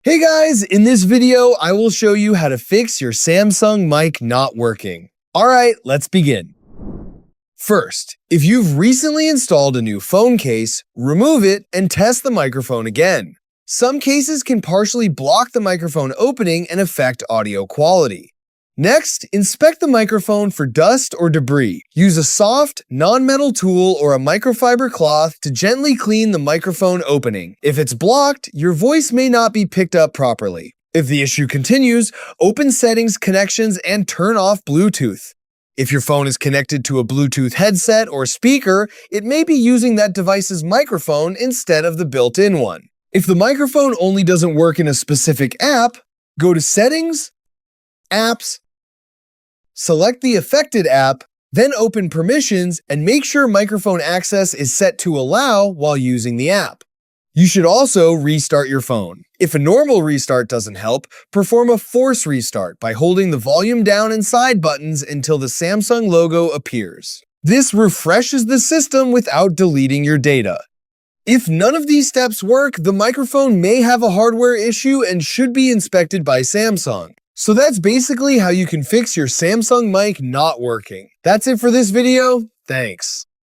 Hey guys, in this video, I will show you how to fix your Samsung mic not working. Alright, let's begin. First, if you've recently installed a new phone case, remove it and test the microphone again. Some cases can partially block the microphone opening and affect audio quality. Next, inspect the microphone for dust or debris. Use a soft, non-metal tool or a microfiber cloth to gently clean the microphone opening. If it's blocked, your voice may not be picked up properly. If the issue continues, open Settings, Connections, and turn off Bluetooth. If your phone is connected to a Bluetooth headset or speaker, it may be using that device's microphone instead of the built-in one. If the microphone only doesn't work in a specific app, go to Settings, Apps, select the affected app, then open Permissions and make sure microphone access is set to allow while using the app. You should also restart your phone. If a normal restart doesn't help, perform a force restart by holding the volume down and side buttons until the Samsung logo appears. This refreshes the system without deleting your data. If none of these steps work, the microphone may have a hardware issue and should be inspected by Samsung. So that's basically how you can fix your Samsung mic not working. That's it for this video. Thanks.